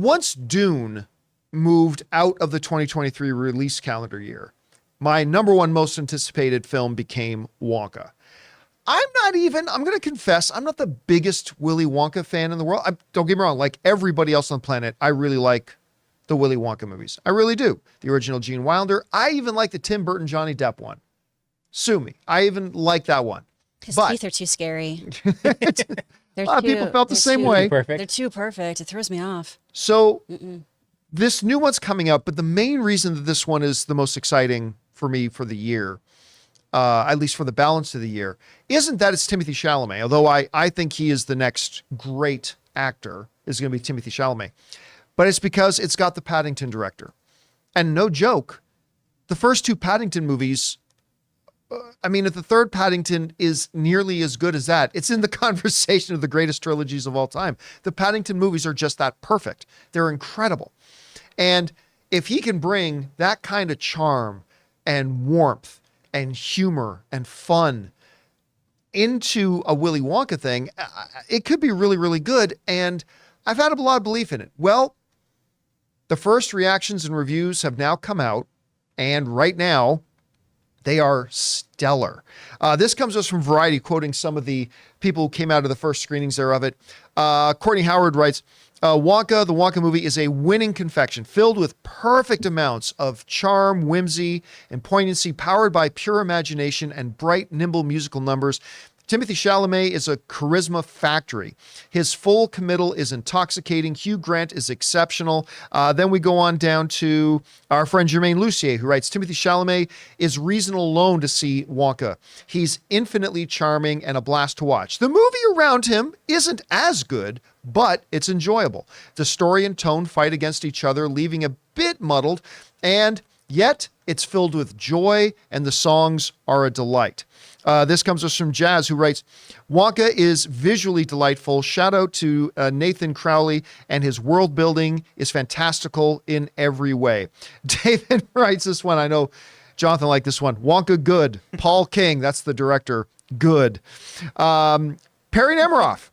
once Dune moved out of the 2023 release calendar year, my number one most anticipated film became Wonka. I'm going to confess, I'm not the biggest Willy Wonka fan in the world. Don't get me wrong, like everybody else on the planet, I really like the Willy Wonka movies. I really do. The original Gene Wilder. I even like the Tim Burton, Johnny Depp one. Sue me. I even like that one. His teeth are too scary. A lot of people felt the same way. They're too perfect. It throws me off. So this new one's coming up, but the main reason that this one is the most exciting for me for the year, at least for the balance of the year, isn't that it's Timothée Chalamet, although I think he is the next great actor, is going to be Timothée Chalamet. But it's because it's got the Paddington director. And no joke, the first two Paddington movies, if the third Paddington is nearly as good as that, it's in the conversation of the greatest trilogies of all time. The Paddington movies are just that perfect. They're incredible. And if he can bring that kind of charm and warmth and humor and fun into a Willy Wonka thing, it could be really, really good. And I've had a lot of belief in it. Well, the first reactions and reviews have now come out, and right now they are stellar. This comes to us from Variety, quoting some of the people who came out of the first screenings there of it. Courtney Howard writes, Wonka, the Wonka movie, is a winning confection filled with perfect amounts of charm, whimsy, and poignancy, powered by pure imagination and bright, nimble musical numbers. Timothée Chalamet is a charisma factory. His full committal is intoxicating. Hugh Grant is exceptional. Then we go on down to our friend Germaine Lucier, who writes, Timothée Chalamet is reason alone to see Wonka. He's infinitely charming and a blast to watch. The movie around him isn't as good, but it's enjoyable. The story and tone fight against each other, leaving a bit muddled, and yet it's filled with joy, and the songs are a delight. This comes us from Jazz, who writes, Wonka is visually delightful. Shout out to Nathan Crowley, and his world building is fantastical in every way. David writes this one. I know Jonathan liked this one. Wonka, good. Paul King, that's the director, good. Perry Nemiroff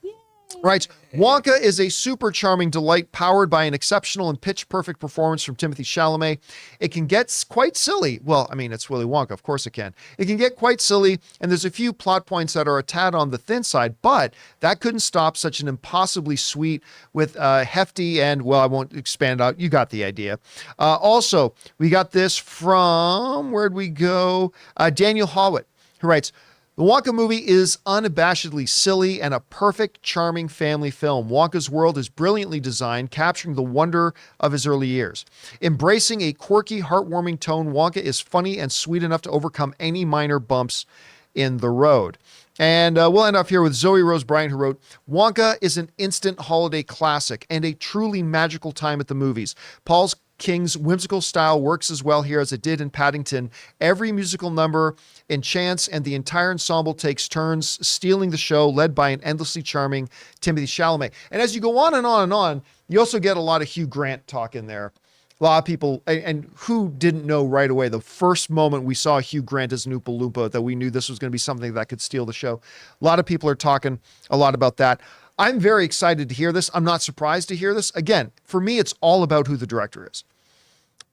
writes, Wonka is a super charming delight powered by an exceptional and pitch-perfect performance from Timothée Chalamet. It can get quite silly. Well, it's Willy Wonka. Of course it can. It can get quite silly, and there's a few plot points that are a tad on the thin side, but that couldn't stop such an impossibly sweet with hefty and, well, I won't expand out. You got the idea. Also, we got this from, where'd we go? Daniel Howitt, who writes, the Wonka movie is unabashedly silly and a perfect, charming family film. Wonka's world is brilliantly designed, capturing the wonder of his early years. Embracing a quirky, heartwarming tone, Wonka is funny and sweet enough to overcome any minor bumps in the road. And we'll end off here with Zoe Rose Bryant, who wrote, Wonka is an instant holiday classic and a truly magical time at the movies. Paul King's whimsical style works as well here as it did in Paddington. Every musical number enchants, and the entire ensemble takes turns stealing the show, led by an endlessly charming Timothée Chalamet. And as you go on and on and on, you also get a lot of Hugh Grant talk in there. A lot of people, and who didn't know right away, the first moment we saw Hugh Grant as an Oompa Loompa, that we knew this was going to be something that could steal the show. A lot of people are talking a lot about that. I'm very excited to hear this. I'm not surprised to hear this. Again, for me, it's all about who the director is.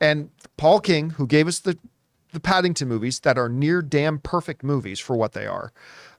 And Paul King, who gave us the Paddington movies that are near damn perfect movies for what they are.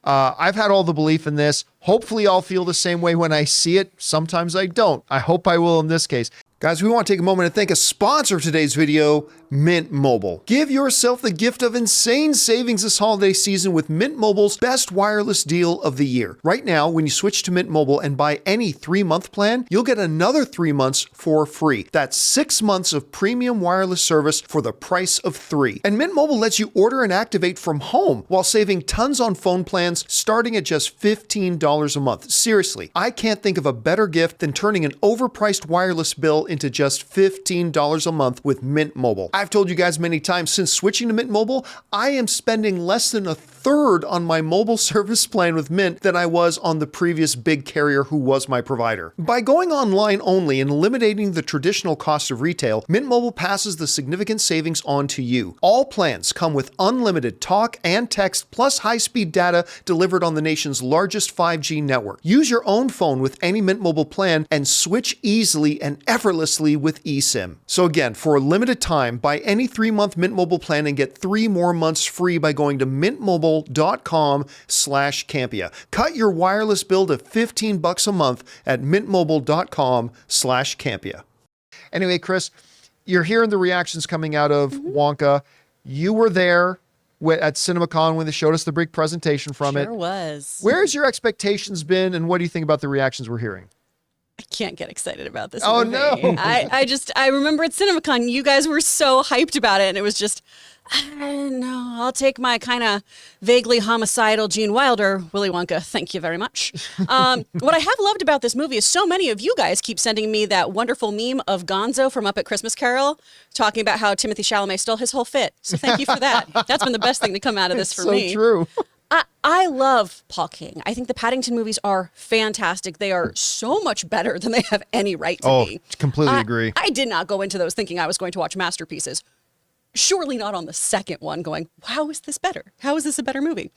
I've had all the belief in this. Hopefully I'll feel the same way when I see it. Sometimes I don't. I hope I will in this case. Guys, we want to take a moment to thank a sponsor of today's video, Mint Mobile. Give yourself the gift of insane savings this holiday season with Mint Mobile's best wireless deal of the year. Right now, when you switch to Mint Mobile and buy any 3-month plan, you'll get another 3 months for free. That's 6 months of premium wireless service for the price of 3. And Mint Mobile lets you order and activate from home while saving tons on phone plans starting at just $15 a month. Seriously, I can't think of a better gift than turning an overpriced wireless bill into just $15 a month with Mint Mobile. I've told you guys many times, since switching to Mint Mobile, I am spending less than a third on my mobile service plan with Mint than I was on the previous big carrier who was my provider. By going online only and eliminating the traditional cost of retail, Mint Mobile passes the significant savings on to you. All plans come with unlimited talk and text plus high-speed data delivered on the nation's largest 5G 5G network. Use your own phone with any Mint Mobile plan and switch easily and effortlessly with eSIM. So again, for a limited time, buy any 3-month Mint Mobile plan and get 3 more months free by going to mintmobile.com/Campea. Cut your wireless bill to $15 a month at mintmobile.com/Campea. Anyway, Chris, you're hearing the reactions coming out of Wonka. You were there at CinemaCon when they showed us the big presentation from it. Sure was. Where's your expectations been, and what do you think about the reactions we're hearing? I can't get excited about this Oh, movie. no. I remember at CinemaCon, you guys were so hyped about it, and it was just, I don't know, I'll take my kind of vaguely homicidal Gene Wilder, Willy Wonka, thank you very much. What I have loved about this movie is so many of you guys keep sending me that wonderful meme of Gonzo from Up at Christmas Carol talking about how Timothee Chalamet stole his whole fit. So thank you for that. That's been the best thing to come out of this for me. So true. I love Paul King. I think the Paddington movies are fantastic. They are so much better than they have any right to be. Completely agree. I did not go into those thinking I was going to watch masterpieces. Surely not on the second one going, how is this better? How is this a better movie?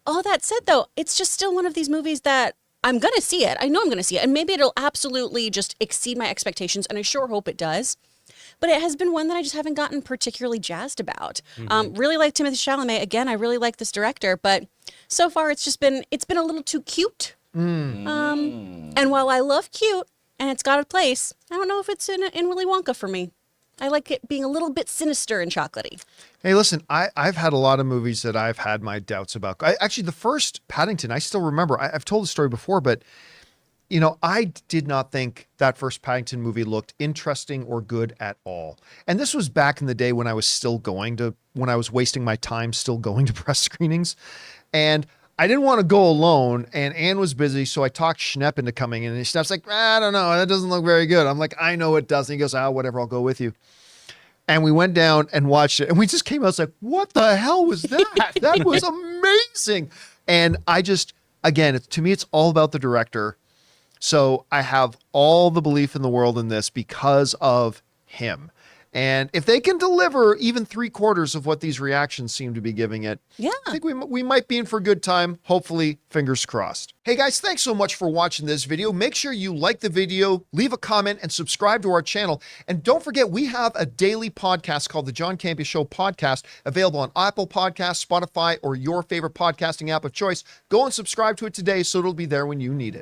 All that said, though, it's just still one of these movies that I'm going to see it. I know I'm going to see it. And maybe it'll absolutely just exceed my expectations. And I sure hope it does. But it has been one that I just haven't gotten particularly jazzed about. Really like Timothée Chalamet. Again, I really like this director, but so far it's been a little too cute. And while I love cute and it's got a place, I don't know if it's in Willy Wonka for me. I like it being a little bit sinister and chocolatey. Hey, listen, I've had a lot of movies that I've had my doubts about. Actually, the first Paddington, I still remember. I've told the story before, but you know, I did not think that first Paddington movie looked interesting or good at all. And this was back in the day when I was wasting my time still going to press screenings. And I didn't want to go alone, and Anne was busy, so I talked Schnepp into coming in, and Schnepp's like, I don't know, that doesn't look very good. I'm like, I know it doesn't. He goes, whatever, I'll go with you. And we went down and watched it, and we just came out, it's like, what the hell was that? That was amazing. And I just, again, to me, it's all about the director. So I have all the belief in the world in this because of him. And if they can deliver even 3/4 of what these reactions seem to be giving it, Yeah. I think we might be in for a good time. Hopefully, fingers crossed. Hey guys, thanks so much for watching this video. Make sure you like the video, leave a comment, and subscribe to our channel. And don't forget, we have a daily podcast called the John Campea Show podcast, available on Apple Podcasts, Spotify, or your favorite podcasting app of choice. Go and subscribe to it today so it'll be there when you need it.